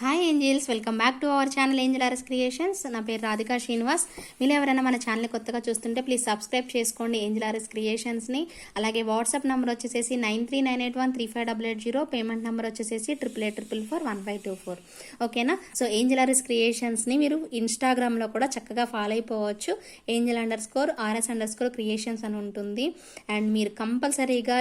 Hi angels, welcome back to our channel angel RS creations. నా పేరు రాధికా శ్రీనివాస్. మీరు ఎవరైనా మన ఛానల్ కొత్తగా చూస్తుంటే ప్లీజ్ సబ్స్క్రైబ్ చేసుకోండి ఏంజిల్ ఆర్ఎస్ క్రియేషన్స్ని. అలాగే వాట్సాప్ నెంబర్ వచ్చేసి 9398135880, పేమెంట్ నెంబర్ వచ్చేసి 8884441524. ఓకేనా? సో ఏంజిల్ ఆర్ఎస్ క్రియేషన్స్ని మీరు ఇన్స్టాగ్రామ్లో కూడా చక్కగా ఫాలో అయిపోవచ్చు. angel_rs_creations అని ఉంటుంది. అండ్ మీరు కంపల్సరీగా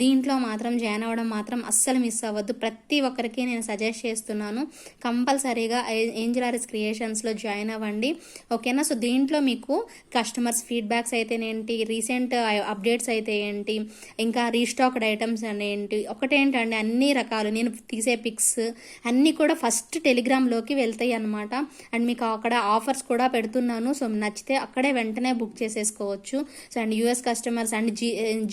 దీంట్లో మాత్రం జాయిన్ అవ్వడం మాత్రం అస్సలు మిస్ అవ్వద్దు. ప్రతి ఒక్కరికి నేను సజెస్ట్ చేస్తున్నాను, కంపల్సరీగా ఏంజిల్ ఆర్ఎస్ క్రియేషన్స్లో జాయిన్ అవ్వండి. ఓకేనా? సో దీంట్లో మీకు కస్టమర్స్ ఫీడ్బ్యాక్స్ అయితే ఏంటి, రీసెంట్ అప్డేట్స్ అయితే ఏంటి, ఇంకా రీస్టాక్డ్ ఐటమ్స్ అని ఏంటి, ఒకటేంటండి అన్ని రకాలు నేను తీసే పిక్స్ అన్నీ కూడా ఫస్ట్ టెలిగ్రామ్లోకి వెళ్తాయి అనమాట. అండ్ మీకు అక్కడ ఆఫర్స్ కూడా పెడుతున్నాను. సో నచ్చితే అక్కడే వెంటనే బుక్ చేసేసుకోవచ్చు. So and US customers and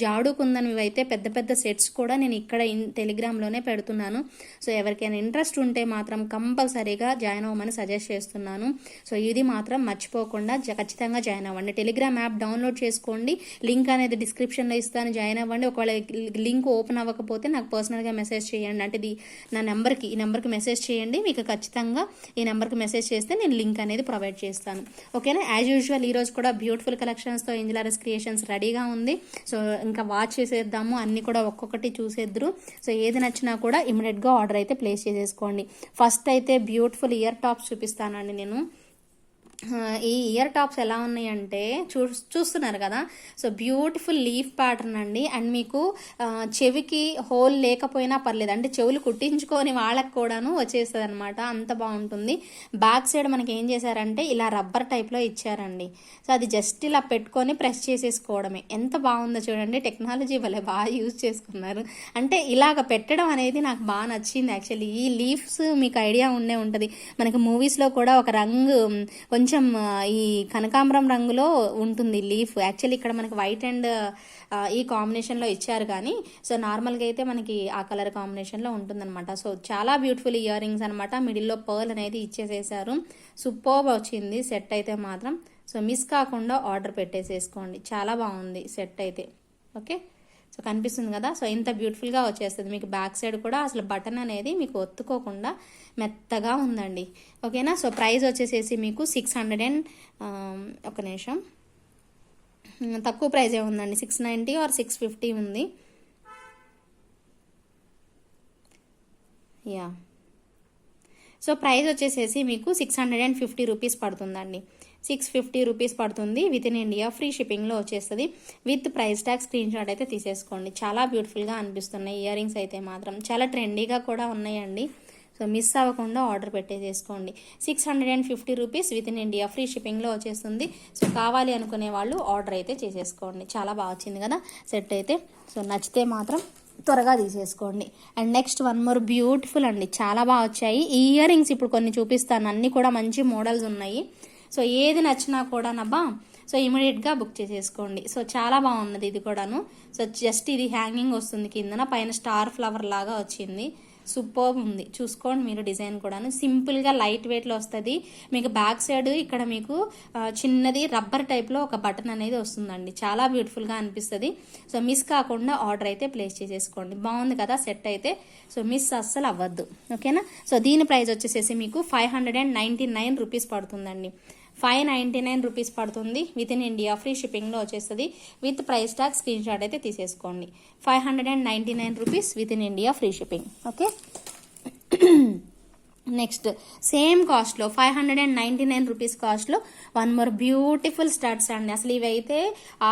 జాడుకుందనివి అయితే పెద్ద పెద్ద సెట్స్ కూడా నేను ఇక్కడ టెలిగ్రామ్లోనే పెడుతున్నాను. సో ఎవరికైనా ఇంట్రెస్ట్ ఉంటే మాత్రం కంపల్సరీగా జాయిన్ అవ్వమని సజెస్ట్ చేస్తున్నాను. సో ఇది మాత్రం మర్చిపోకుండా ఖచ్చితంగా జాయిన్ అవ్వండి. టెలిగ్రామ్ యాప్ డౌన్లోడ్ చేసుకోండి, లింక్ అనేది డిస్క్రిప్షన్లో ఇస్తాను, జాయిన్ అవ్వండి. ఒకవేళ లింక్ ఓపెన్ అవ్వకపోతే నాకు పర్సనల్గా మెసేజ్ చేయండి. అంటే నా నెంబర్కి ఈ నెంబర్కి మెసేజ్ చేయండి. మీకు ఖచ్చితంగా ఈ నెంబర్కి మెసేజ్ చేస్తే నేను లింక్ అనేది ప్రొవైడ్ చేస్తాను. ఓకేనా? యాజ్ యూజువల్ ఈరోజు కూడా బ్యూటిఫుల్ కలెక్షన్స్తో ఏంజిల్ ఆర్ఎస్ క్రియేషన్స్ రెడీగా ఉంది. సో ఇంకా వాచ్ చేసేద్దాము, అన్నీ కూడా ఒక్కొక్కటి చూసేద్దరు. సో ఏది నచ్చినా కూడా ఇమీడియట్గా ఆర్డర్ అయితే ప్లేస్ చేసేసుకోండి. ఫస్ట్ అయితే బ్యూటిఫుల్ ఇయర్ టాప్స్ చూపిస్తానండి నేను. ఈ ఇయర్ టాప్స్ ఎలా ఉన్నాయంటే చూస్తున్నారు కదా. సో బ్యూటిఫుల్ లీఫ్ ప్యాటర్న్ అండి. అండ్ మీకు చెవికి హోల్ లేకపోయినా పర్లేదు, అంటే చెవులు కుట్టించుకొని వాళ్ళకి కూడాను వచ్చేస్తుంది అనమాట. అంత బాగుంటుంది. బ్యాక్ సైడ్ మనకి ఏం చేశారంటే ఇలా రబ్బర్ టైప్లో ఇచ్చారండి. సో అది జస్ట్ ఇలా పెట్టుకొని ప్రెస్ చేసేసుకోవడమే. ఎంత బాగుందో చూడండి. టెక్నాలజీ వల్ల బాగా యూజ్ చేసుకున్నారు. అంటే ఇలాగ పెట్టడం అనేది నాకు బాగా నచ్చింది యాక్చువల్లీ. ఈ లీవ్స్ మీకు ఐడియా ఉండే ఉంటుంది, మనకి మూవీస్లో కూడా ఒక రంగు కొంచెం ఈ కనకాంబరం రంగులో ఉంటుంది లీఫ్. యాక్చువల్లీ ఇక్కడ మనకి వైట్ అండ్ ఈ కాంబినేషన్లో ఇచ్చారు, కానీ సో నార్మల్గా అయితే మనకి ఆ కలర్ కాంబినేషన్లో ఉంటుందన్నమాట. సో చాలా బ్యూటిఫుల్ ఇయర్ రింగ్స్ అనమాట. మిడిల్లో పర్ల్ అనేది ఇచ్చేసేసారు. సూపర్బ్ వచ్చింది సెట్ అయితే మాత్రం. సో మిస్ కాకుండా ఆర్డర్ పెట్టేసేసుకోండి. చాలా బాగుంది సెట్ అయితే. ఓకే, సో కనిపిస్తుంది కదా. సో ఇంత బ్యూటిఫుల్గా వచ్చేస్తుంది. మీకు బ్యాక్ సైడ్ కూడా అసలు బటన్ అనేది మీకు ఒత్తుకోకుండా మెత్తగా ఉందండి. ఓకేనా? సో ప్రైస్ వచ్చేసేసి మీకు 600 అండ్ ఒక నిమిషం, తక్కువ ప్రైజే ఉందండి. 690 ఆర్ 650 ఉంది. యా, సో ప్రైస్ వచ్చేసేసి మీకు 650 రూపీస్ పడుతుందండి. 650 రూపీస్ పడుతుంది. విత్ ఇన్ ఇండియా ఫ్రీ షిప్పింగ్లో వచ్చేస్తుంది. With price tag screenshot అయితే తీసేసుకోండి. చాలా బ్యూటిఫుల్గా అనిపిస్తున్నాయి ఇయర్ రింగ్స్ అయితే మాత్రం. చాలా ట్రెండీగా కూడా ఉన్నాయండి. సో మిస్ అవ్వకుండా ఆర్డర్ పెట్టేసేసుకోండి. 650 rupees within India free షిప్పింగ్లో వచ్చేస్తుంది. సో కావాలి అనుకునే వాళ్ళు ఆర్డర్ అయితే చేసేసుకోండి. చాలా బాగా వచ్చింది కదా సెట్ అయితే. సో నచ్చితే మాత్రం త్వరగా తీసేసుకోండి. And next one more beautiful అండి, చాలా బాగా వచ్చాయి ఈ ఇయర్ రింగ్స్. ఇప్పుడు కొన్ని చూపిస్తాను, అన్నీ కూడా మంచి మోడల్స్ ఉన్నాయి. సో ఏది నచ్చినా కూడా నబ్బా సో ఇమీడియట్గా బుక్ చేసేసుకోండి. సో చాలా బాగున్నది ఇది కూడాను. సో జస్ట్ ఇది హ్యాంగింగ్ వస్తుంది, కిందన పైన స్టార్ ఫ్లవర్ లాగా వచ్చింది. సూపర్ ఉంది, చూసుకోండి మీరు. డిజైన్ కూడాను సింపుల్గా లైట్ వెయిట్లో వస్తుంది. మీకు బ్యాక్ సైడ్ ఇక్కడ మీకు చిన్నది రబ్బర్ టైప్లో ఒక బటన్ అనేది వస్తుందండి. చాలా బ్యూటిఫుల్గా అనిపిస్తుంది. సో మిస్ కాకుండా ఆర్డర్ అయితే ప్లేస్ చేసేసుకోండి. బాగుంది కదా సెట్ అయితే. సో మిస్ అస్సలు అవ్వద్దు. ఓకేనా? సో దీని ప్రైస్ వచ్చేసేసి మీకు 599 రూపీస్ పడుతుందండి. 599 రూపీస్ పడుతుంది. విత్ ఇన్ ఇండియా ఫ్రీ షిప్పింగ్లో వచ్చేస్తుంది. With price tag screenshot అయితే తీసేసుకోండి. 599 rupees within India free shipping. Okay, next same కాస్ట్లో 599 రూపీస్ కాస్ట్లో వన్ మోర్ బ్యూటిఫుల్ స్టడ్స్ అండి. అసలు ఇవైతే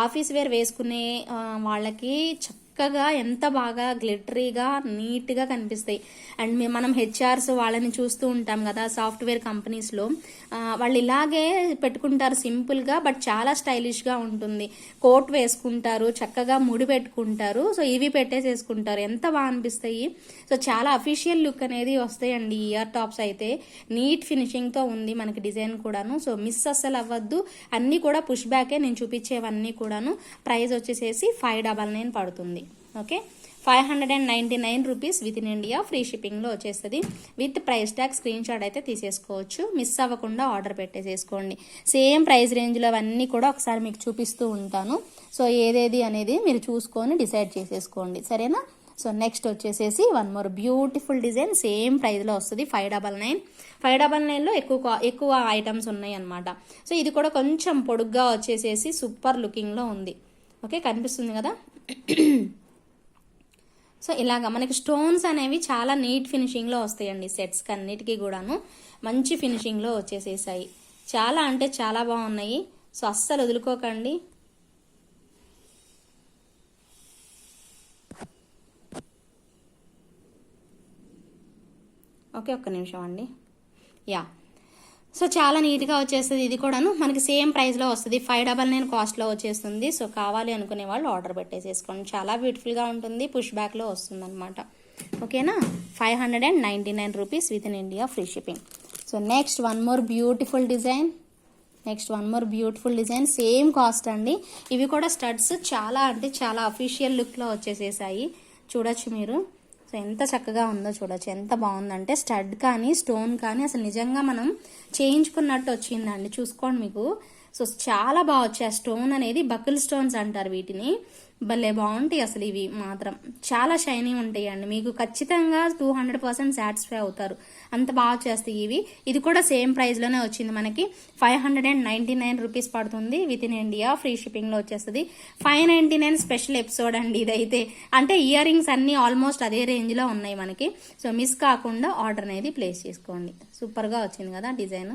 ఆఫీస్ వేర్ వేసుకునే వాళ్ళకి చక్కగా ఎంత బాగా గ్లిటరీగా నీట్గా కనిపిస్తాయి. అండ్ మనం హెచ్ఆర్స్ వాళ్ళని చూస్తూ ఉంటాం కదా సాఫ్ట్వేర్ కంపెనీస్లో, వాళ్ళు ఇలాగే పెట్టుకుంటారు సింపుల్గా, బట్ చాలా స్టైలిష్గా ఉంటుంది. కోట్ వేసుకుంటారు, చక్కగా ముడి పెట్టుకుంటారు. సో ఇవి పెట్టేసేసుకుంటారు, ఎంత బాగా అనిపిస్తాయి. సో చాలా అఫీషియల్ లుక్ అనేది వస్తాయండి ఇయర్ టాప్స్ అయితే. నీట్ ఫినిషింగ్తో ఉంది మనకి డిజైన్ కూడాను. సో మిస్ అస్సలు అవ్వద్దు. అన్నీ కూడా పుష్ బ్యాకే నేను చూపించేవన్నీ కూడాను. ప్రైస్ వచ్చేసేసి 599 పడుతుంది. Okay, 599 rupees within India free షిప్పింగ్లో వచ్చేస్తుంది. With price tag screenshot అయితే తీసేసుకోవచ్చు. మిస్ అవ్వకుండా ఆర్డర్ పెట్టేసేసుకోండి. సేమ్ ప్రైస్ రేంజ్లో అవన్నీ కూడా ఒకసారి మీకు చూపిస్తూ ఉంటాను. సో ఏదేది అనేది మీరు చూసుకొని డిసైడ్ చేసేసుకోండి, సరేనా? సో నెక్స్ట్ వచ్చేసేసి one more beautiful design, same ప్రైస్లో వస్తుంది 599. 599లో ఎక్కువ ఐటమ్స్ ఉన్నాయి అనమాట. సో ఇది కూడా కొంచెం పొడుగ్గా వచ్చేసేసి సూపర్ లుకింగ్లో ఉంది. ఓకే, కనిపిస్తుంది కదా. సో ఇలాగా మనకి స్టోన్స్ అనేవి చాలా నీట్ ఫినిషింగ్లో వస్తాయండి. సెట్స్కి అన్నిటికీ కూడాను మంచి ఫినిషింగ్లో వచ్చేసేసాయి. చాలా అంటే చాలా బాగున్నాయి. సో అస్సలు వదులుకోకండి. ఓకే, ఒక్క నిమిషం అండి. యా, సో చాలా నీట్గా వచ్చేస్తుంది. ఇది కూడాను మనకి సేమ్ ప్రైస్లో వస్తుంది, 599 కాస్ట్లో వచ్చేస్తుంది. సో కావాలి అనుకునే వాళ్ళు ఆర్డర్ పెట్టేసేసుకోండి. చాలా బ్యూటిఫుల్గా ఉంటుంది, పుష్ బ్యాక్లో వస్తుంది అనమాట. ఓకేనా, 599 rupees within India free shipping. So next one more beautiful design, same cost అండి. ఇవి కూడా స్టడ్స్ చాలా అంటే చాలా అఫీషియల్ లుక్లో వచ్చేసేసాయి. చూడొచ్చు మీరు. సో ఎంత చక్కగా ఉందో చూడొచ్చు, ఎంత బాగుందంటే స్టడ్ కానీ స్టోన్ కానీ అసలు నిజంగా మనం చేయించుకున్నట్టు వచ్చిందండి. చూసుకోండి మీకు. సో చాలా బాగా వచ్చాయి. స్టోన్ అనేది బకిల్ స్టోన్స్ అంటారు వీటిని. భలే బాగుంటాయి అసలు. ఇవి మాత్రం చాలా షైనీ ఉంటాయి అండి. మీకు ఖచ్చితంగా 200% సాటిస్ఫై అవుతారు, అంత బాగా చేస్తాయి ఇవి. ఇది కూడా సేమ్ ప్రైస్లోనే వచ్చింది మనకి. 599 రూపీస్ పడుతుంది విత్ ఇన్ ఇండియా ఫ్రీ షిప్పింగ్లో వచ్చేస్తుంది. 599 స్పెషల్ ఎపిసోడ్ అండి ఇదైతే. అంటే ఇయర్ రింగ్స్ అన్నీ ఆల్మోస్ట్ అదే రేంజ్లో ఉన్నాయి మనకి. సో మిస్ కాకుండా ఆర్డర్ అనేది ప్లేస్ చేసుకోండి. సూపర్గా వచ్చింది కదా డిజైన్.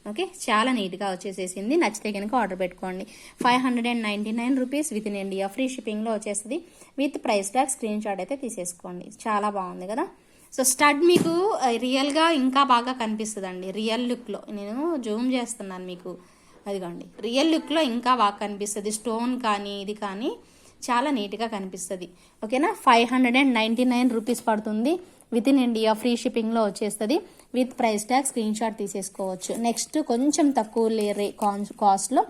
ఓకే, చాలా నీట్గా వచ్చేసేసింది. నచ్చితే కనుక ఆర్డర్ పెట్టుకోండి. 599 rupees within India free షిప్పింగ్లో వచ్చేస్తుంది. With price tag screenshot అయితే తీసేసుకోండి. చాలా బాగుంది కదా. సో స్టడ్ మీకు రియల్గా ఇంకా బాగా కనిపిస్తుందండి. రియల్ లుక్లో నేను జూమ్ చేస్తున్నాను మీకు. అదిగోండి, రియల్ లుక్లో ఇంకా బాగా కనిపిస్తుంది. స్టోన్ కానీ ఇది కానీ చాలా నీట్గా కనిపిస్తుంది. ఓకేనా, 599 రూపీస్ పడుతుంది విత్ ఇన్ ఇండియా ఫ్రీ షిప్పింగ్లో వచ్చేస్తుంది. With price tag screen shot తీసేసుకోవచ్చు. నెక్స్ట్ కొంచెం తక్కువ కాస్ట్లో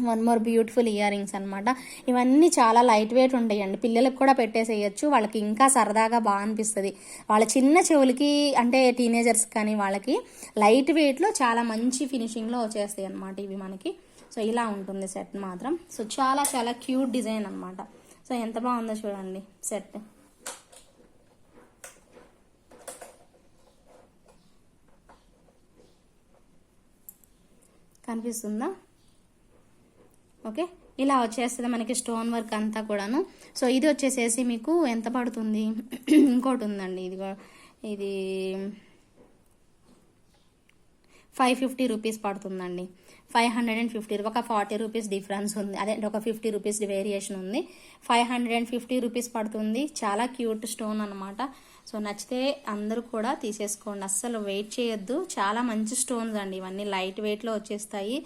one more beautiful ear rings అనమాట. ఇవన్నీ చాలా లైట్ వెయిట్ ఉంటాయండి. పిల్లలకు కూడా పెట్టేసేయచ్చు. వాళ్ళకి ఇంకా సరదాగా బాగా అనిపిస్తుంది. వాళ్ళ చిన్న చెవులకి అంటే టీనేజర్స్ కానీ వాళ్ళకి లైట్ వెయిట్లో చాలా మంచి ఫినిషింగ్లో వచ్చేస్తాయి అనమాట ఇవి మనకి. సో ఇలా ఉంటుంది సెట్ మాత్రం. సో చాలా చాలా క్యూట్ డిజైన్ అనమాట. సో ఎంత బాగుందో చూడండి సెట్. కనిపిస్తుందా? ఓకే, ఇలా వచ్చేస్తుంది మనకి స్టోన్ వర్క్ అంతా కూడాను. సో ఇది వచ్చేసేసి మీకు ఎంత పడుతుంది? ఇంకోటి ఉందండి, ఇది 550 రూపీస్ పడుతుందండి. 550, ఒక 40 రూపీస్ డిఫరెన్స్ ఉంది. అదే ఒక 50 రూపీస్ వేరియేషన్ ఉంది. 550 రూపీస్ పడుతుంది. చాలా క్యూట్ స్టోన్ అనమాట. సో నచ్చితే అందరూ కూడా తీసేసుకోండి, అస్సలు వెయిట్ చేయొద్దు. చాలా మంచి స్టోన్స్ అండి ఇవన్నీ. లైట్ వెయిట్లో వచ్చేస్తాయి,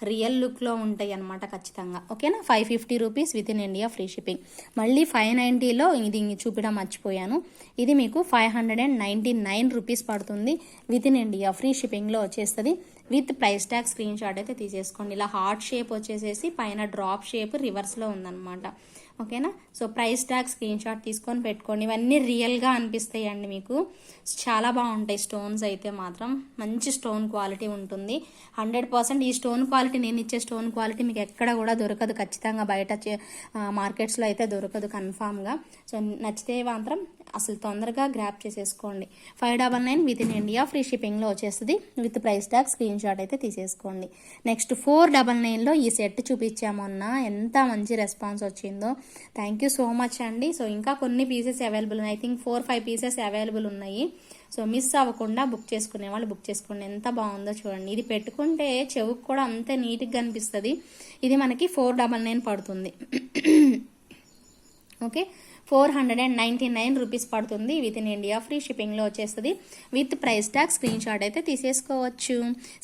రియల్ లుక్లో ఉంటాయి అనమాట ఖచ్చితంగా. ఓకేనా, 550 rupees within India free shipping. మళ్ళీ 590లో ఇది చూపించడం మర్చిపోయాను. ఇది మీకు 599 రూపీస్ పడుతుంది విత్ ఇన్ ఇండియా ఫ్రీ షిప్పింగ్లో వచ్చేస్తుంది. With price tag screenshot అయితే తీసేసుకోండి. ఇలా హార్ట్ షేప్ వచ్చేసేసి పైన డ్రాప్ షేప్ రివర్స్లో ఉందన్నమాట. ఓకేనా, so price tag screen shot తీసుకొని పెట్టుకోండి. ఇవన్నీ రియల్గా అనిపిస్తాయి అండి మీకు. చాలా బాగుంటాయి స్టోన్స్ అయితే మాత్రం. మంచి స్టోన్ క్వాలిటీ ఉంటుంది 100%. ఈ స్టోన్ క్వాలిటీ, నేను ఇచ్చే స్టోన్ క్వాలిటీ మీకు ఎక్కడ కూడా దొరకదు ఖచ్చితంగా. బయట మార్కెట్స్లో అయితే దొరకదు కన్ఫామ్గా. సో నచ్చితే మాత్రం అసలు తొందరగా గ్రాప్ చేసేసుకోండి. 599 విత్ ఇన్ ఇండియా ఫ్రీ షిప్పింగ్లో వచ్చేస్తుంది. With price tag screenshot అయితే తీసేసుకోండి. నెక్స్ట్ 499లో ఈ సెట్ చూపించామన్నా, ఎంత మంచి రెస్పాన్స్ వచ్చిందో. థ్యాంక్ యూ సో మచ్ అండి. సో ఇంకా కొన్ని పీసెస్ అవైలబుల్ ఉన్నాయి. ఐ థింక్ 4-5 పీసెస్ అవైలబుల్ ఉన్నాయి. సో మిస్ అవ్వకుండా బుక్ చేసుకునే వాళ్ళు బుక్ చేసుకోండి. ఎంత బాగుందో చూడండి. ఇది పెట్టుకుంటే చెవుకు కూడా అంతే నీట్గా కనిపిస్తుంది. ఇది మనకి 499 పడుతుంది. ఓకే, 499 రూపీస్ పడుతుంది విత్ ఇన్ ఇండియా ఫ్రీ షిప్పింగ్లో వచ్చేస్తుంది. With price tag screenshot అయితే తీసేసుకోవచ్చు.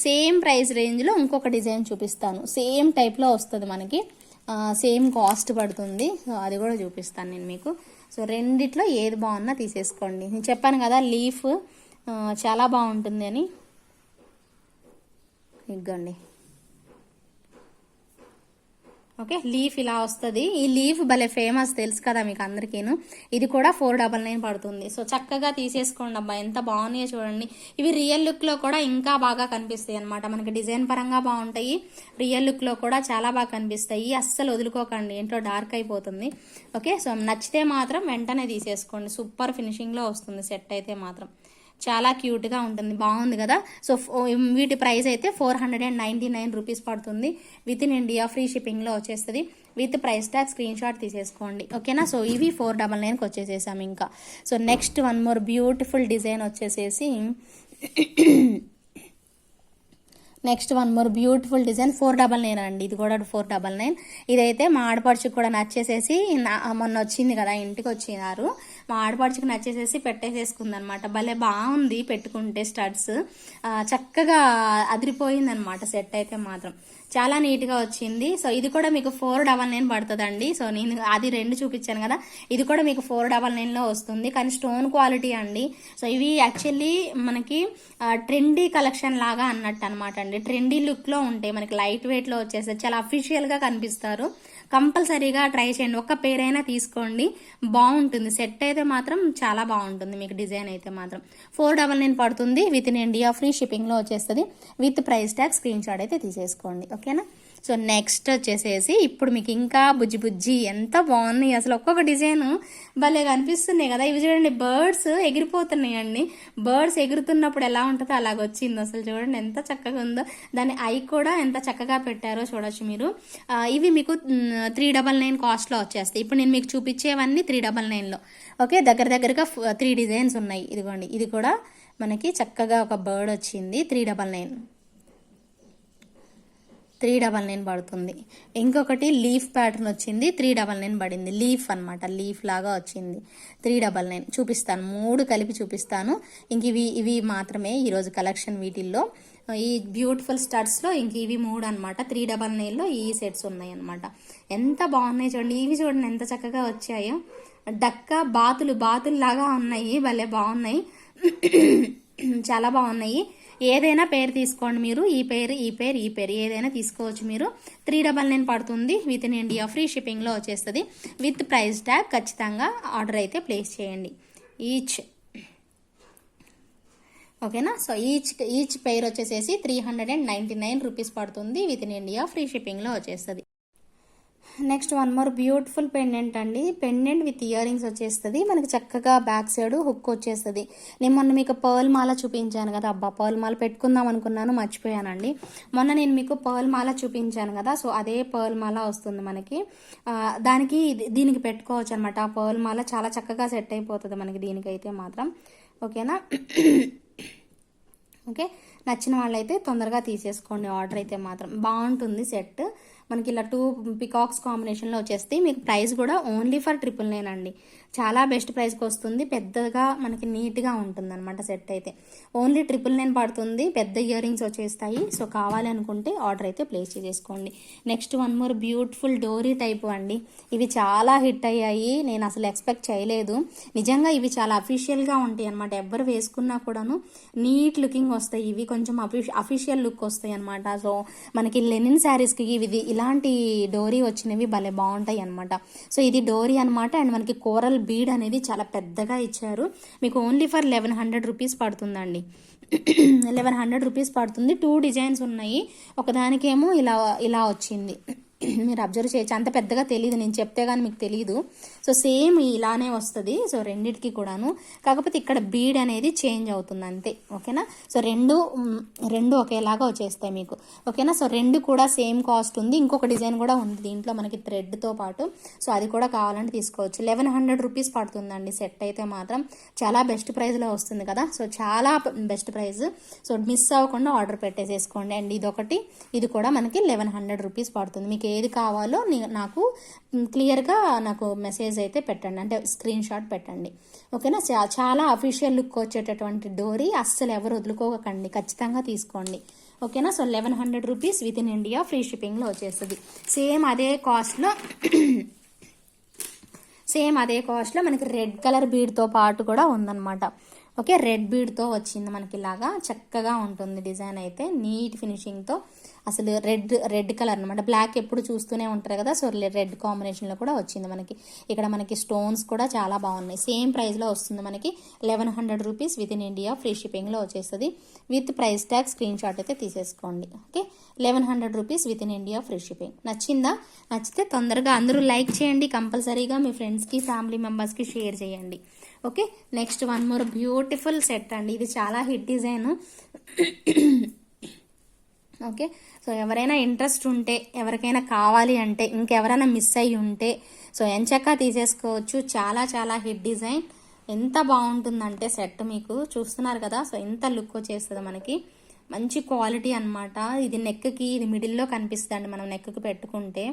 సేమ్ ప్రైస్ రేంజ్లో ఇంకొక డిజైన్ చూపిస్తాను. సేమ్ టైప్లో వస్తుంది మనకి, సేమ్ కాస్ట్ పడుతుంది. సో అది కూడా చూపిస్తాను నేను మీకు. సో రెండిట్లో ఏది బాగున్నా తీసేసుకోండి. నేను చెప్పాను కదా లీఫ్ చాలా బాగుంటుంది అని. ఇగ్గండి, ఓకే, లీఫ్ ఇలా వస్తుంది. ఈ లీఫ్ భలే ఫేమస్ తెలుసు కదా మీకు అందరికీను. ఇది కూడా 499 పడుతుంది. సో చక్కగా తీసేసుకోండి అబ్బా, ఎంత బాగున్నాయో చూడండి. ఇవి రియల్ లుక్లో కూడా ఇంకా బాగా కనిపిస్తాయి అనమాట. మనకి డిజైన్ పరంగా బాగుంటాయి, రియల్ లుక్లో కూడా చాలా బాగా కనిపిస్తాయి. అస్సలు వదులుకోకండి, ఏంటో డార్క్ అయిపోతుంది. ఓకే, సో నచ్చితే మాత్రం వెంటనే తీసేసుకోండి. సూపర్ ఫినిషింగ్లో వస్తుంది సెట్ అయితే మాత్రం. చాలా క్యూట్గా ఉంటుంది, బాగుంది కదా. సో వీటి ప్రైస్ అయితే 499 రూపీస్ పడుతుంది. విత్ ఇన్ ఇండియా ఫ్రీ షిప్పింగ్లో వచ్చేస్తుంది. With price tag screenshot తీసేసుకోండి. ఓకేనా, సో ఇవి 499కి వచ్చేసేసాము. ఇంకా so next one more beautiful design వచ్చేసేసి next one more beautiful design 499 అండి. ఇది కూడా 499. ఇదైతే మా ఆడపడుచుకు కూడా నచ్చేసేసి మొన్న వచ్చింది కదా, ఇంటికి వచ్చినారు. మా ఆడపడుచుకు నచ్చేసేసి పెట్టేసేసుకుంది అనమాట. భలే బాగుంది పెట్టుకుంటే, స్టడ్స్ చక్కగా అదిరిపోయింది అనమాట. సెట్ అయితే మాత్రం చాలా నీట్గా వచ్చింది. సో ఇది కూడా మీకు 499 పడుతుందండి. సో నేను అది 2 చూపించాను కదా, ఇది కూడా మీకు 499లో వస్తుంది. కానీ స్టోన్ క్వాలిటీ అండి. సో ఇవి యాక్చువల్లీ మనకి ట్రెండీ కలెక్షన్ లాగా అన్నట్టు అనమాట అండి. ట్రెండీ లుక్లో ఉంటాయి, మనకి లైట్ వెయిట్లో వచ్చేసి చాలా అఫీషియల్గా కనిపిస్తారు. కంపల్సరీగా ట్రై చేయండి, ఒక్క పేరైనా తీసుకోండి, బాగుంటుంది. సెట్ అయితే మాత్రం చాలా బాగుంటుంది. మీకు డిజైన్ అయితే మాత్రం 499 పడుతుంది. విత్ ఇన్ ఇండియా ఫ్రీ షిప్పింగ్లో వచ్చేస్తుంది. With price tag screenshot అయితే తీసేసుకోండి. ఓకేనా, సో నెక్స్ట్ వచ్చేసేసి ఇప్పుడు మీకు ఇంకా బుజ్జి బుజ్జి ఎంత బాగున్నాయి అసలు. ఒక్కొక్క డిజైన్ భలే కనిపిస్తున్నాయి కదా. ఇవి చూడండి, బర్డ్స్ ఎగిరిపోతున్నాయండి. బర్డ్స్ ఎగురుతున్నప్పుడు ఎలా ఉంటుందో అలాగ వచ్చింది అసలు. చూడండి ఎంత చక్కగా ఉందో, దాని ఐ కూడా ఎంత చక్కగా పెట్టారో చూడొచ్చు మీరు. ఇవి మీకు 399 కాస్ట్లో వచ్చేస్తాయి. ఇప్పుడు నేను మీకు చూపించేవన్నీ 399లో. ఓకే, దగ్గరగా 3 డిజైన్స్ ఉన్నాయి. ఇదిగోండి, ఇది కూడా మనకి చక్కగా ఒక బర్డ్ వచ్చింది. 399 పడుతుంది. ఇంకొకటి లీఫ్ ప్యాటర్న్ వచ్చింది, 399 పడింది. లీఫ్ అనమాట, లీఫ్ లాగా వచ్చింది. 399 చూపిస్తాను, 3 కలిపి చూపిస్తాను. ఇంక ఇవి మాత్రమే ఈరోజు కలెక్షన్. వీటిల్లో ఈ బ్యూటిఫుల్ స్టడ్స్లో ఇంక ఇవి 3 అనమాట. 399లో ఈ సెట్స్ ఉన్నాయి అనమాట. ఎంత బాగున్నాయి చూడండి. ఇవి చూడండి ఎంత చక్కగా వచ్చాయో. డక్క బాతులు లాగా ఉన్నాయి, భలే బాగున్నాయి, చాలా బాగున్నాయి. ఏదైనా పేరు తీసుకోండి మీరు, ఈ పేరు ఏదైనా తీసుకోవచ్చు మీరు. 399 పడుతుంది. విత్ ఇన్ ఇండియా ఫ్రీ షిప్పింగ్లో వచ్చేస్తుంది. విత్ ప్రైస్ ట్యాగ్ ఖచ్చితంగా ఆర్డర్ అయితే ప్లేస్ చేయండి ఈచ్. ఓకేనా, సో ఈచ్ పేర్ వచ్చేసేసి 399 రూపీస్ పడుతుంది. విత్ ఇన్ ఇండియా ఫ్రీ షిప్పింగ్లో వచ్చేస్తుంది. Next one more beautiful pendant అండి. పెండెంట్ విత్ ఇయర్ రింగ్స్ వచ్చేస్తుంది. మనకి చక్కగా బ్యాక్ సైడ్ హుక్ వచ్చేస్తుంది. నేను మొన్న మీకు పర్ల్ మాల చూపించాను కదా, అబ్బా పర్ల్ మాల పెట్టుకుందాం అనుకున్నాను, మర్చిపోయానండి. మొన్న నేను మీకు పర్ల్ మాల చూపించాను కదా, సో అదే పర్ల్ మాల వస్తుంది మనకి. దీనికి పెట్టుకోవచ్చు అనమాట. ఆ పర్ల్ మాల చాలా చక్కగా సెట్ అయిపోతుంది మనకి దీనికైతే మాత్రం. ఓకేనా, ఓకే, నచ్చిన వాళ్ళైతే తొందరగా తీసేసుకోండి. ఆర్డర్ అయితే మాత్రం బాగుంటుంది సెట్. మనకి ఇలా 2 పికాక్స్ కాంబినేషన్లో వచ్చేస్తాయి. మీకు ప్రైస్ కూడా ఓన్లీ ఫర్ 999 అండి. చాలా బెస్ట్ ప్రైస్కి వస్తుంది. పెద్దగా మనకి నీట్గా ఉంటుంది అనమాట సెట్ అయితే. ఓన్లీ 999 పడుతుంది. పెద్ద ఇయర్ రింగ్స్ వచ్చేస్తాయి. సో కావాలి అనుకుంటే ఆర్డర్ అయితే ప్లేస్ చేసుకోండి. నెక్స్ట్ వన్ మోర్ బ్యూటిఫుల్ డోరీ టైప్ అండి. ఇవి చాలా హిట్ అయ్యాయి, నేను అసలు ఎక్స్పెక్ట్ చేయలేదు. నిజంగా ఇవి చాలా అఫీషియల్గా ఉంటాయి అనమాట. ఎవరు వేసుకున్నా కూడాను నీట్ లుకింగ్ వస్తాయి. ఇవి కొంచెం అఫీషియల్ లుక్ వస్తాయి అనమాట. సో మనకి లెనిన్ శారీస్కి ఇలాంటి డోరీ వచ్చినవి భలే బాగుంటాయి అనమాట. సో ఇది డోరీ అనమాట. అండ్ మనకి కోరల్ బీడ్ అనేది చాలా పెద్దగా ఇచ్చారు. మీకు ఓన్లీ ఫర్ 1100 రూపీస్ పడుతుందండి. 1100 రూపీస్ పడుతుంది. 2 డిజైన్స్ ఉన్నాయి. ఒకదానికేమో ఇలా వచ్చింది, మీరు అబ్జర్వ్ చేయొచ్చు. అంత పెద్దగా తెలియదు, నేను చెప్తే కానీ మీకు తెలియదు. సో సేమ్ ఇలానే వస్తుంది. సో రెండిటికి కూడాను, కాకపోతే ఇక్కడ బీడ్ అనేది చేంజ్ అవుతుంది అంతే. ఓకేనా, సో రెండు ఒకేలాగా వచ్చేస్తాయి మీకు. ఓకేనా, సో 2 కూడా సేమ్ కాస్ట్ ఉంది. ఇంకొక డిజైన్ కూడా ఉంది దీంట్లో మనకి థ్రెడ్తో పాటు. సో అది కూడా కావాలంటే తీసుకోవచ్చు. 1100 రూపీస్ పడుతుందండి సెట్ అయితే మాత్రం. చాలా బెస్ట్ ప్రైస్లో వస్తుంది కదా, సో చాలా బెస్ట్ ప్రైస్. సో మిస్ అవ్వకుండా ఆర్డర్ పెట్టేసేసుకోండి. అండ్ ఇది కూడా మనకి 1100 రూపీస్ పడుతుంది. మీకు ఏది కావాలో నాకు క్లియర్గా నాకు మెసేజ్ అయితే పెట్టండి, అంటే స్క్రీన్ షాట్ పెట్టండి. ఓకేనా, చాలా అఫీషియల్ లుక్ వచ్చేటటువంటి డోరీ, అస్సలు ఎవరు వదులుకోకండి, ఖచ్చితంగా తీసుకోండి. ఓకేనా, so 1100 rupees within India free షిప్పింగ్లో వచ్చేస్తుంది. సేమ్ అదే కాస్ట్లో మనకి రెడ్ కలర్ బీడ్తో పాటు కూడా ఉందన్నమాట. ఓకే, రెడ్ బీడ్తో వచ్చింది మనకి. ఇలాగా చక్కగా ఉంటుంది డిజైన్ అయితే, నీట్ ఫినిషింగ్తో అసలు రెడ్ కలర్ అనమాట. బ్లాక్ ఎప్పుడు చూస్తూనే ఉంటారు కదా, సో రెడ్ కాంబినేషన్లో కూడా వచ్చింది మనకి. ఇక్కడ మనకి స్టోన్స్ కూడా చాలా బాగున్నాయి. సేమ్ ప్రైస్లో వస్తుంది మనకి 1100 rupees within India, free షిప్పింగ్లో వచ్చేస్తుంది. With price tag screenshot అయితే తీసేసుకోండి. Okay, 1100 rupees within India, free shipping. నచ్చిందా? నచ్చితే తొందరగా అందరూ లైక్ చేయండి, కంపల్సరీగా మీ ఫ్రెండ్స్కి ఫ్యామిలీ మెంబర్స్కి షేర్ చేయండి. Okay, next one more beautiful set అండి. ఇది చాలా హిట్ డిజైన్. ఓకే, సో ఎవరైనా ఇంట్రెస్ట్ ఉంటే, ఎవరికైనా కావాలి అంటే, ఇంకెవరైనా మిస్ అయ్యి ఉంటే సో ఎంచక్కా తీసేసుకోవచ్చు. చాలా చాలా హిట్ డిజైన్. ఎంత బాగుంటుందంటే సెట్ మీకు చూస్తున్నారు కదా, సో ఎంత లుక్ వచ్చేస్తుంది మనకి. మంచి క్వాలిటీ అనమాట. ఇది నెక్కి, ఇది మిడిల్లో కనిపిస్తుంది, మనం నెక్కి పెట్టుకుంటే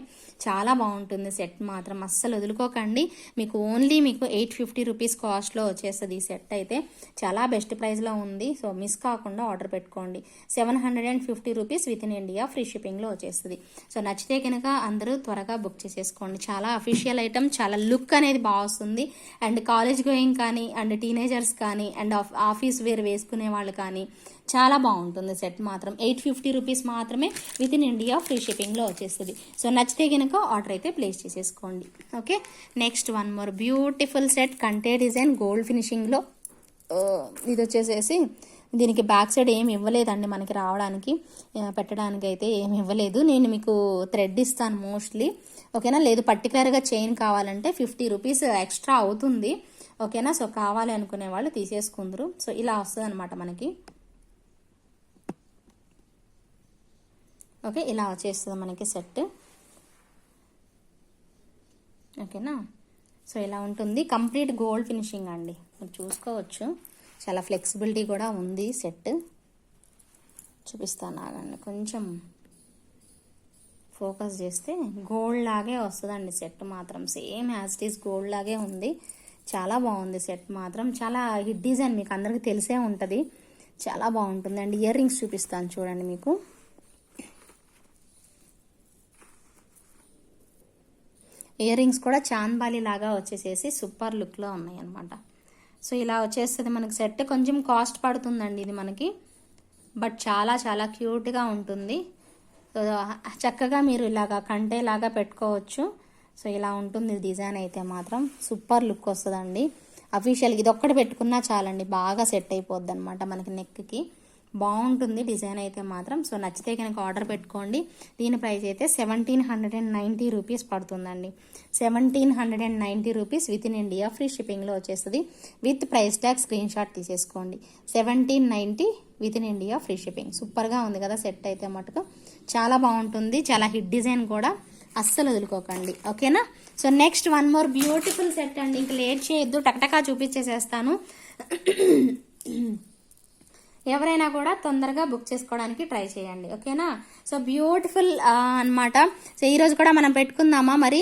చాలా బాగుంటుంది సెట్ మాత్రం. అస్సలు వదులుకోకండి. మీకు ఓన్లీ మీకు 850 రూపీస్ కాస్ట్లో వచ్చేస్తుంది ఈ సెట్ అయితే. చాలా బెస్ట్ ప్రైస్లో ఉంది, సో మిస్ కాకుండా ఆర్డర్ పెట్టుకోండి. 750 rupees within India, free షిప్పింగ్లో వచ్చేస్తుంది. సో నచ్చితే కనుక అందరూ త్వరగా బుక్ చేసేసుకోండి. చాలా అఫీషియల్ ఐటమ్, చాలా లుక్ అనేది బాగా వస్తుంది. అండ్ కాలేజ్ గోయింగ్ కానీ, అండ్ టీనేజర్స్ కానీ, అండ్ ఆఫీస్ వేర్ వేసుకునే వాళ్ళు కానీ చాలా బాగుంటుంది సెట్ మాత్రం. 850 రూపీస్ మాత్రమే విత్ ఇన్ ఇండియా, ఫ్రీ షిప్పింగ్లో వచ్చేస్తుంది. సో నచ్చితే కనుక ఆర్డర్ అయితే ప్లేస్ చేసేసుకోండి. Okay, next one more beautiful set, కంటే డిజైన్ గోల్డ్ ఫినిషింగ్లో. ఇది వచ్చేసేసి దీనికి బ్యాక్ సైడ్ ఏమి ఇవ్వలేదండి మనకి రావడానికి, పెట్టడానికి అయితే ఏమి ఇవ్వలేదు. నేను మీకు థ్రెడ్ ఇస్తాను మోస్ట్లీ. ఓకేనా, లేదు పర్టికులర్గా చైన్ కావాలంటే 50 రూపీస్ ఎక్స్ట్రా అవుతుంది. ఓకేనా, సో కావాలి అనుకునే వాళ్ళు తీసేసుకుందరు. సో ఇలా వస్తుంది అనమాట మనకి. ఓకే, ఇలా వచ్చేస్తుంది మనకి సెట్. ఓకేనా, సో ఇలా ఉంటుంది. కంప్లీట్ గోల్డ్ ఫినిషింగ్ అండి, మీరు చూసుకోవచ్చు. చాలా ఫ్లెక్సిబిలిటీ కూడా ఉంది సెట్. చూపిస్తాను ఆగండి, కొంచెం ఫోకస్ చేస్తే గోల్డ్ లాగే వస్తుందండి సెట్ మాత్రం. Same as it is gold లాగే ఉంది. చాలా బాగుంది సెట్ మాత్రం. చాలా హిట్ డిజైన్, మీకు అందరికీ తెలిసే ఉంటుంది. చాలా బాగుంటుంది. అండ్ ఇయర్ రింగ్స్ చూపిస్తాను చూడండి మీకు. ఇయర్ రింగ్స్ కూడా చాంద్బాలి లాగా వచ్చేసేసి సూపర్ లుక్లో ఉన్నాయి అనమాట. సో ఇలా వచ్చేస్తుంది మనకి సెట్. కొంచెం కాస్ట్ పడుతుందండి ఇది మనకి, బట్ చాలా చాలా క్యూట్గా ఉంటుంది. సో చక్కగా మీరు ఇలాగా కంటేలాగా పెట్టుకోవచ్చు. సో ఇలా ఉంటుంది డిజైన్ అయితే మాత్రం. సూపర్ లుక్ వస్తుందండి. అఫీషియల్ ఇది ఒక్కటి పెట్టుకున్నా చాలండి, బాగా సెట్ అయిపోద్ది అనమాట మనకి నెక్కి. బాగుంటుంది డిజైన్ అయితే మాత్రం. సో నచ్చితే కనుక ఆర్డర్ పెట్టుకోండి. దీని ప్రైస్ అయితే 1790 రూపీస్ పడుతుందండి. 1790 rupees within India, free షిప్పింగ్లో వచ్చేస్తుంది. With price tag screenshot తీసేసుకోండి. 1790 within India, free shipping. సూపర్గా ఉంది కదా సెట్ అయితే మటుకు. చాలా బాగుంటుంది, చాలా హిట్ డిజైన్ కూడా. అస్సలు వదులుకోకండి. ఓకేనా, so next one more beautiful set అండి. ఇంక లేట్ చేయొద్దు, టక్టకా చూపించేసేస్తాను. ఎవరైనా కూడా తొందరగా బుక్ చేసుకోవడానికి ట్రై చేయండి. ఓకేనా, సో బ్యూటిఫుల్ అనమాట. సో ఈరోజు కూడా మనం పెట్టుకుందామా మరి,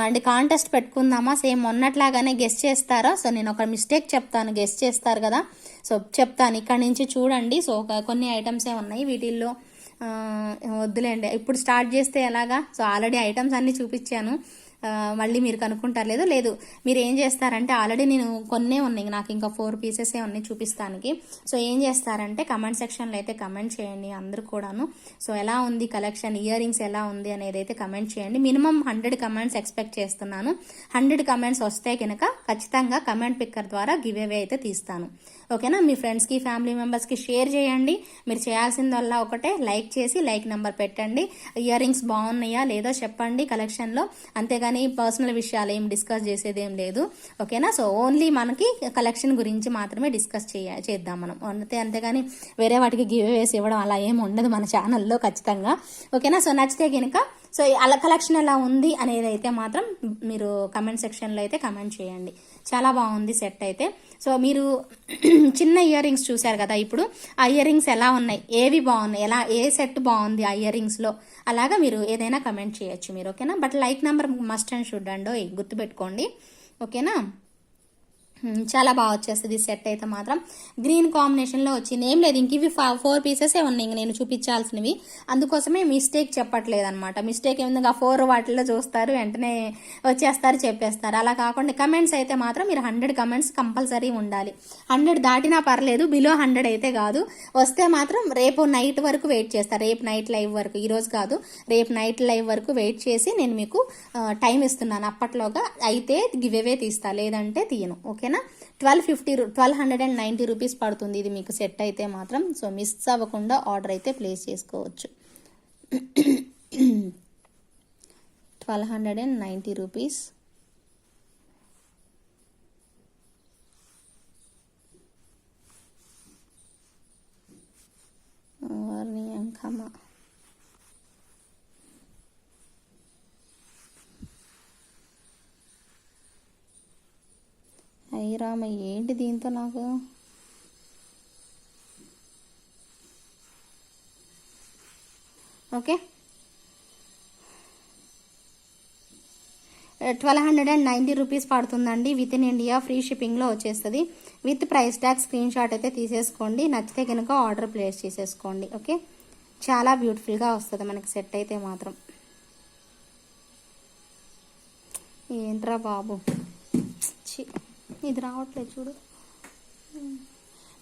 అండ్ కాంటెస్ట్ పెట్టుకుందామా? సేమ్ మొన్నట్లాగానే గెస్ట్ చేస్తారా? సో నేను ఒక మిస్టేక్ చెప్తాను, గెస్ట్ చేస్తారు కదా, సో చెప్తాను. ఇక్కడ నుంచి చూడండి. సో కొన్ని ఐటమ్సే ఉన్నాయి వీటిల్లో. వద్దులేండి, ఇప్పుడు స్టార్ట్ చేస్తే ఎలాగా? సో ఆల్రెడీ ఐటమ్స్ అన్నీ చూపించాను. మళ్ళీ మీరు కనుక్కుంటారు లేదు మీరు ఏం చేస్తారంటే, ఆల్రెడీ నేను కొన్నే ఉన్నాయి, నాకు ఇంకా 4 పీసెసే ఉన్నాయి చూపిస్తానికి. సో ఏం చేస్తారంటే కమెంట్ సెక్షన్లో అయితే కమెంట్ చేయండి అందరూ కూడాను. సో ఎలా ఉంది కలెక్షన్, ఇయర్ రింగ్స్ ఎలా ఉంది అనేది అయితే కమెంట్ చేయండి. మినిమం 100 కమెంట్స్ ఎక్స్పెక్ట్ చేస్తున్నాను. 100 కమెంట్స్ వస్తే కనుక ఖచ్చితంగా కమెంట్ పిక్కర్ ద్వారా గివ్ అవే అయితే తీస్తాను. ఓకేనా, మీ ఫ్రెండ్స్కి ఫ్యామిలీ మెంబర్స్కి షేర్ చేయండి. మీరు చేయాల్సిందల్లా ఒకటే, లైక్ చేసి లైక్ నెంబర్ పెట్టండి. ఇయర్ రింగ్స్ బాగున్నాయా లేదో చెప్పండి కలెక్షన్లో, అంతేగాని పర్సనల్ విషయాలు ఏం డిస్కస్ చేసేది ఏం లేదు. ఓకేనా, సో ఓన్లీ మనకి కలెక్షన్ గురించి మాత్రమే డిస్కస్ చేద్దాం మనం, అంతేగాని వేరే వాటికి గివ్ అవేస్ ఇవ్వడం అలా ఏం ఉండదు మన ఛానల్లో ఖచ్చితంగా. ఓకేనా, సో నచ్చితే కనుక సో అలా కలెక్షన్ ఎలా ఉంది అనేది అయితే మాత్రం మీరు కమెంట్ సెక్షన్లో అయితే కమెంట్ చేయండి. చాలా బాగుంది సెట్ అయితే. సో మీరు చిన్న ఇయర్ రింగ్స్ చూశారు కదా, ఇప్పుడు ఆ ఇయర్ రింగ్స్ ఎలా ఉన్నాయి, ఏవి బాగున్నాయి, ఎలా ఏ సెట్ బాగుంది ఆ ఇయర్ రింగ్స్లో, అలాగా మీరు ఏదైనా కమెంట్ చేయొచ్చు మీరు. ఓకేనా, but like number must and should and గుర్తుపెట్టుకోండి. ఓకేనా, చాలా బాగా వచ్చేస్తుంది సెట్ అయితే మాత్రం. గ్రీన్ కాంబినేషన్లో వచ్చింది. ఏం లేదు, ఇంక ఇవి 4 పీసెసే ఉన్నాయి ఇంక నేను చూపించాల్సినవి. అందుకోసమే మిస్టేక్ చెప్పట్లేదు అనమాట. మిస్టేక్ ఏముంది, ఆ 4 వాటిల్లో చూస్తారు, వెంటనే వచ్చేస్తారు, చెప్పేస్తారు. అలా కాకుండా కమెంట్స్ అయితే మాత్రం మీరు 100 కమెంట్స్ కంపల్సరీ ఉండాలి. 100 దాటినా పర్లేదు, బిలో 100 అయితే కాదు. వస్తే మాత్రం రేపు నైట్ వరకు వెయిట్ చేస్తారు. రేపు నైట్ లైవ్ వరకు, ఈరోజు కాదు, రేపు నైట్ లైవ్ వరకు వెయిట్ చేసి నేను మీకు టైం ఇస్తున్నాను. అప్పట్లోగా అయితే గివ్ అవే తీస్తా, లేదంటే తీయను. ఓకేనా? 1290 రూపీస్ పడుతుంది ఇది మీకు సెట్ అయితే మాత్రం. సో మిస్ అవ్వకుండా ఆర్డర్ అయితే ప్లేస్ చేసుకోవచ్చు. 1290 రూపీస్. అయ్యి రామ, ఏంటి దీంతో నాకు ఓకే. 1290 రూపీస్ పడుతుందండి. విత్ ఇన్ ఇండియా ఫ్రీ షిప్పింగ్లో వచ్చేస్తుంది. With price tag screenshot అయితే తీసేసుకోండి. నచ్చితే కనుక ఆర్డర్ ప్లేస్ చేసేసుకోండి. ఓకే, చాలా బ్యూటిఫుల్గా వస్తుంది మనకి సెట్ అయితే మాత్రం. ఏంట్రా బాబు, ఇది రావట్లేదు చూడు.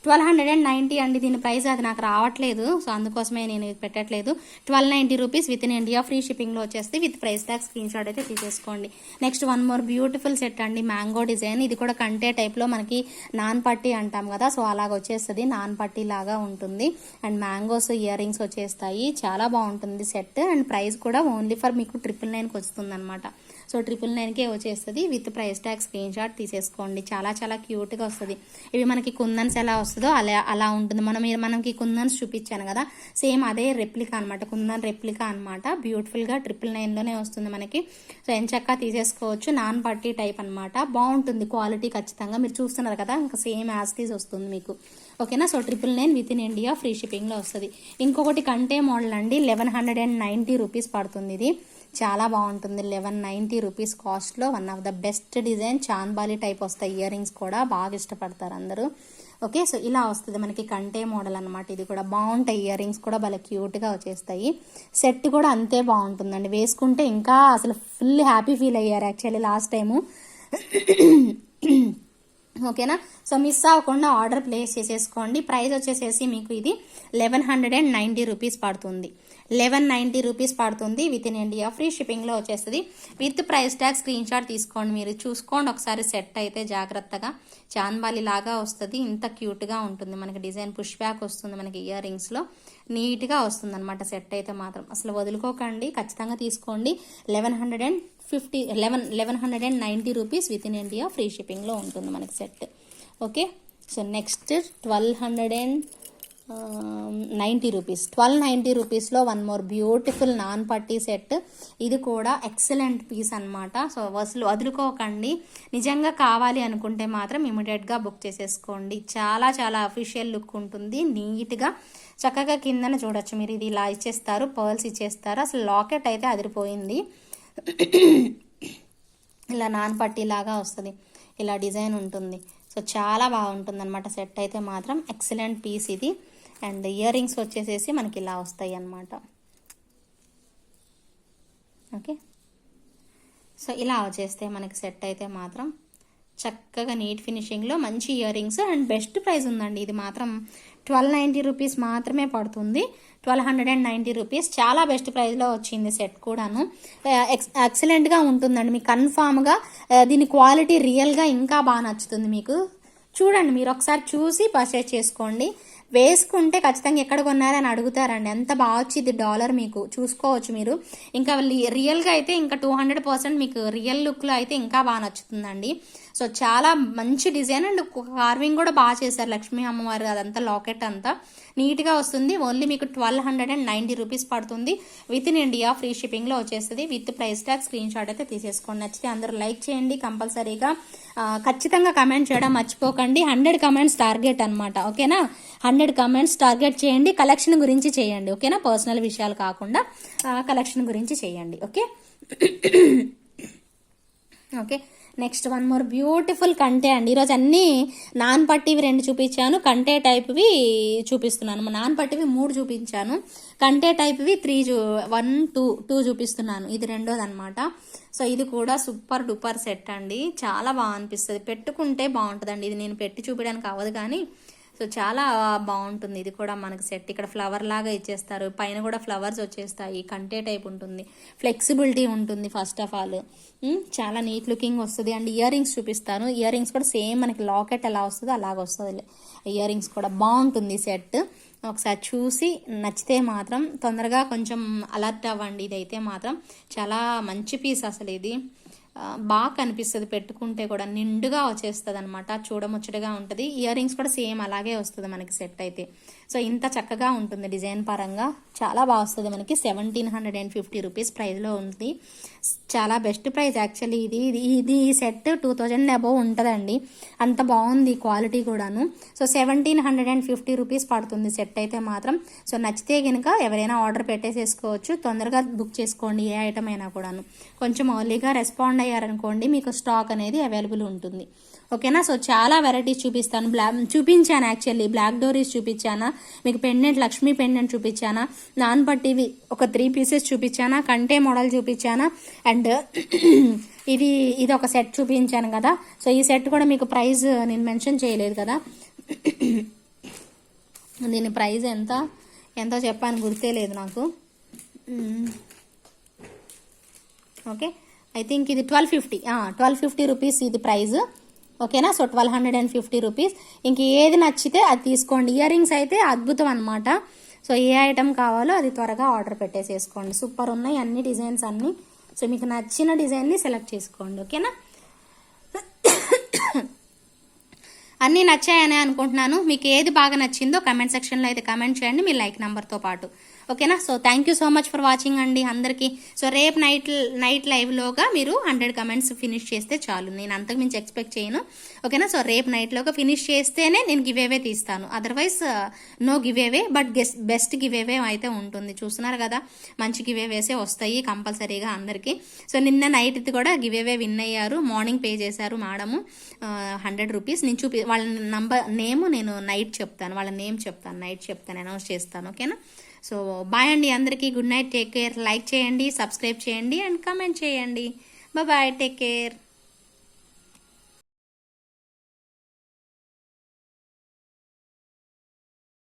1290 అండి దీని ప్రైస్. అది నాకు రావట్లేదు, సో అందుకోసమే నేను ఇది పెట్టట్లేదు. 1290 rupees within India free షిప్పింగ్లో వచ్చేస్తే with price tag screenshot అయితే తీసేసుకోండి. Next one more beautiful set అండి, మ్యాంగో డిజైన్. ఇది కూడా కంటే టైప్లో మనకి నాన్ పట్టీ అంటాం కదా, సో అలాగ వచ్చేస్తుంది. నాన్ పట్టీ లాగా ఉంటుంది అండ్ మ్యాంగోస్ ఇయర్ రింగ్స్ వచ్చేస్తాయి. చాలా బాగుంటుంది సెట్. అండ్ ప్రైస్ కూడా ఓన్లీ ఫర్ మీకు 999కి వస్తుంది అనమాట. సో 999కే వచ్చేస్తుంది. With price tag screenshot తీసేసుకోండి. చాలా చాలా క్యూట్గా వస్తుంది. ఇవి మనకి కుందన్స్ ఎలా వస్తుందో అలా ఉంటుంది. మనకి కుందన్స్ చూపించాను కదా, సేమ్ అదే రెప్లికా అనమాట, కుందన్ రెప్లికా అనమాట. బ్యూటిఫుల్గా 999లోనే వస్తుంది మనకి. సో ఎంచక్కా తీసేసుకోవచ్చు. నాన్ పట్టీ టైప్ అనమాట. బాగుంటుంది క్వాలిటీ ఖచ్చితంగా. మీరు చూస్తున్నారు కదా, ఇంకా సేమ్ యాజ్ తీసి వస్తుంది మీకు. ఓకేనా? So 999 within India free షిప్పింగ్లో వస్తుంది. ఇంకొకటి కంటే మోడల్ అండి, 1190 రూపీస్ పడుతుంది. ఇది చాలా బాగుంటుంది. 1190 రూపీస్ కాస్ట్లో one of the best design. Chandbali type వస్తాయి ఇయర్ రింగ్స్ కూడా, బాగా ఇష్టపడతారు అందరూ. ఓకే, సో ఇలా వస్తుంది మనకి కంటే మోడల్ అనమాట. ఇది కూడా బాగుంటాయి, ఇయర్ రింగ్స్ కూడా భలే క్యూట్గా వచ్చేస్తాయి. సెట్ కూడా అంతే బాగుంటుందండి. వేసుకుంటే ఇంకా అసలు ఫుల్ హ్యాపీ ఫీల్ అయ్యారు యాక్చువల్లీ లాస్ట్ టైము. ఓకేనా? సో మిస్ అవ్వకుండా ఆర్డర్ ప్లేస్ చేసేసుకోండి. ప్రైస్ వచ్చేసేసి మీకు ఇది 1190 రూపీస్ పడుతుంది. 1190 రూపీస్ పడుతుంది. విత్ ఇన్ ఇండియా ఫ్రీ షిప్పింగ్లో వచ్చేస్తుంది. With price tag screen shot తీసుకోండి. మీరు చూసుకోండి ఒకసారి సెట్ అయితే జాగ్రత్తగా. చాంద్బాలి లాగా వస్తుంది. ఇంత క్యూట్గా ఉంటుంది మనకి. డిజైన్ పుష్ బ్యాక్ వస్తుంది మనకి ఇయర్ రింగ్స్లో. నీట్గా వస్తుంది అనమాట సెట్ అయితే మాత్రం. అసలు వదులుకోకండి, ఖచ్చితంగా తీసుకోండి. 1190 rupees within India free షిప్పింగ్లో ఉంటుంది మనకి set. Okay, so next 1290 rupees. 1290 రూపీస్లో వన్ మోర్ బ్యూటిఫుల్ నాన్ పట్టీ సెట్. ఇది కూడా ఎక్సలెంట్ పీస్ అనమాట. సో వదులుకోకండి. నిజంగా కావాలి అనుకుంటే మాత్రం ఇమీడియట్గా బుక్ చేసేసుకోండి. చాలా చాలా అఫీషియల్ లుక్ ఉంటుంది. నీట్గా చక్కగా కిందన చూడొచ్చు మీరు. ఇది ఇలా ఇచ్చేస్తారు, పర్ల్స్ ఇచ్చేస్తారు. అసలు లాకెట్ అయితే అదిరిపోయింది. ఇలా నాన్ పట్టీ లాగా వస్తుంది, ఇలా డిజైన్ ఉంటుంది. సో చాలా బాగుంటుంది అనమాట సెట్ అయితే మాత్రం. ఎక్సలెంట్ పీస్ ఇది. అండ్ ఇయర్ రింగ్స్ వచ్చేసేసి మనకి ఇలా వస్తాయి అన్నమాట. ఓకే, సో ఇలా వచ్చేస్తే మనకి సెట్ అయితే మాత్రం చక్కగా నీట్ ఫినిషింగ్లో మంచి ear rings. And best price ఉందండి. ఇది మాత్రం 1290 రూపీస్ మాత్రమే పడుతుంది. 1290 రూపీస్ చాలా బెస్ట్ ప్రైస్లో వచ్చింది సెట్ కూడాను. ఎక్సలెంట్గా ఉంటుందండి మీకు. కన్ఫామ్గా దీని క్వాలిటీ రియల్గా ఇంకా బాగా నచ్చుతుంది మీకు. చూడండి, మీరు ఒకసారి చూసి పర్చేస్ చేసుకోండి. వేసుకుంటే ఖచ్చితంగా ఎక్కడ కొన్నారని అడుగుతారండి. ఎంత బాగా వచ్చింది డాలర్ మీకు చూసుకోవచ్చు మీరు. ఇంకా రియల్గా అయితే ఇంకా 200% మీకు రియల్ లుక్లో అయితే ఇంకా బాగా నచ్చుతుందండి. సో చాలా మంచి డిజైన్ అండ్ కార్వింగ్ కూడా బాగా చేశారు. లక్ష్మీ అమ్మవారు అదంతా లాకెట్ అంతా నీట్గా వస్తుంది. ఓన్లీ మీకు 1290 రూపీస్ పడుతుంది. విత్ ఇన్ ఇండియా ఫ్రీ షిప్పింగ్లో వచ్చేస్తుంది. With price tag screenshot అయితే తీసేసుకోండి. నచ్చితే అందరూ లైక్ చేయండి కంపల్సరీగా. ఖచ్చితంగా కమెంట్ చేయడం మర్చిపోకండి. 100 కమెంట్స్ టార్గెట్ అనమాట. ఓకేనా? 100 కమెంట్స్ టార్గెట్ చేయండి. కలెక్షన్ గురించి చేయండి. ఓకేనా? పర్సనల్ విషయాలు కాకుండా కలెక్షన్ గురించి చేయండి. Okay okay, next one more beautiful కంటే అండి. ఈరోజు అన్నీ నాన్ పట్టివి 2 చూపించాను, కంటే టైప్వి చూపిస్తున్నాను. నాన్ పట్టివి 3 చూపించాను, కంటే టైప్వి 1 2 చూపిస్తున్నాను. ఇది రెండోది అనమాట. సో ఇది కూడా సూపర్ డూపర్ సెట్ అండి, చాలా బాగా అనిపిస్తుంది, పెట్టుకుంటే బాగుంటుందండి. ఇది నేను పెట్టి చూపించడానికి అవ్వదు కానీ సో చాలా బాగుంటుంది. ఇది కూడా మనకి సెట్ ఇక్కడ ఫ్లవర్ లాగా ఇచ్చేస్తారు, పైన కూడా ఫ్లవర్స్ వచ్చేస్తాయి, కంటే టైప్ ఉంటుంది, ఫ్లెక్సిబిలిటీ ఉంటుంది. ఫస్ట్ ఆఫ్ ఆల్ చాలా నీట్ లుకింగ్ వస్తుంది. అండ్ ఇయర్ రింగ్స్ చూపిస్తాను. ఇయర్ రింగ్స్ కూడా సేమ్ మనకి లాకెట్ ఎలా వస్తుందో అలాగ వస్తుంది. ఇయర్ రింగ్స్ కూడా బాగుంటుంది సెట్. ఒకసారి చూసి నచ్చితే మాత్రం తొందరగా కొంచెం అలర్ట్ అవ్వండి. ఇదైతే మాత్రం చాలా మంచి పీస్ అసలు. ఇది బాగా కనిపిస్తుంది, పెట్టుకుంటే కూడా నిండుగా వచ్చేస్తుంది అనమాట, చూడముచ్చటగా ఉంటుంది. ఇయర్ రింగ్స్ కూడా సేమ్ అలాగే వస్తుంది మనకి సెట్ అయితే. సో ఇంత చక్కగా ఉంటుంది డిజైన్ పరంగా, చాలా బాగా వస్తుంది మనకి. 1750 రూపీస్ ప్రైస్లో ఉంది. చాలా బెస్ట్ ప్రైస్ యాక్చువల్లీ. ఇది సెట్ 2000 అబోవ్ ఉంటుందండి, అంత బాగుంది క్వాలిటీ కూడాను. సో 1750 రూపీస్ పడుతుంది సెట్ అయితే మాత్రం. సో నచ్చితే కనుక ఎవరైనా ఆర్డర్ పెట్టేసేసుకోవచ్చు, తొందరగా బుక్ చేసుకోండి ఏ ఐటమ్ అయినా కూడాను. కొంచెం ఎర్లీగా రెస్పాండ్ అయ్యారనుకోండి మీకు స్టాక్ అనేది అవైలబుల్ ఉంటుంది. ఓకేనా. సో చాలా వెరైటీస్ చూపిస్తాను. చూపించాను యాక్చువల్లీ, బ్లాక్ డోరీస్ చూపించానా, మీకు పెండెంట్ లక్ష్మీ పెండెంట్ చూపించానా, నాన్ పట్టివి ఒక 3 పీసెస్ చూపించానా, కంటే మోడల్ చూపించానా, అండ్ ఇది ఒక సెట్ చూపించాను కదా. సో ఈ సెట్ కూడా మీకు ప్రైస్ నేను మెన్షన్ చేయలేదు కదా, దీని ప్రైస్ ఎంతో చెప్పాను గుర్తే లేదు నాకు. ఓకే, ఐ థింక్ ఇది 1250 రూపీస్ ఇది ప్రైస్. ఓకేనా. So 1250 rupees. ఇంక ఏది నచ్చితే అది తీసుకోండి. ఇయర్ రింగ్స్ అయితే అద్భుతం అనమాట. సో ఏ ఐటమ్ కావాలో అది త్వరగా ఆర్డర్ పెట్టేసేసుకోండి. సూపర్ ఉన్నాయి అన్ని డిజైన్స్ అన్ని. సో మీకు నచ్చిన డిజైన్ని సెలెక్ట్ చేసుకోండి. ఓకేనా. అన్నీ నచ్చాయని అనుకుంటున్నాను. మీకు ఏది బాగా నచ్చిందో కమెంట్ సెక్షన్లో అయితే కమెంట్ చేయండి మీ లైక్ నెంబర్తో పాటు. ఓకేనా. So thank you so much for watching అండి అందరికీ. సో రేపు నైట్ లైవ్లోగా మీరు 100 కమెంట్స్ ఫినిష్ చేస్తే చాలు, నేను అంతకు మించి ఎక్స్పెక్ట్ చేయను. ఓకేనా. సో రేపు నైట్లోగా ఫినిష్ చేస్తేనే నేను గివ్ అవే తీస్తాను, otherwise no give away. But best give away అయితే ఉంటుంది. చూస్తున్నారు కదా, మంచి గివ్ అవేసే వస్తాయి కంపల్సరీగా అందరికీ. సో నిన్న నైట్ కూడా గివ్ అవే విన్ అయ్యారు, మార్నింగ్ పే చేశారు మేడము 100 రూపీస్. నేను వాళ్ళ నేమ్ నేను నైట్ చెప్తాను, వాళ్ళ నేమ్ చెప్తాను, నైట్ చెప్తాను, అనౌన్స్ చేస్తాను. ఓకేనా. సో బాయ్ అండి అందరికీ, good night, take care. Like చేయండి, సబ్స్క్రైబ్ చేయండి అండ్ కమెంట్ చేయండి. Bye, take care.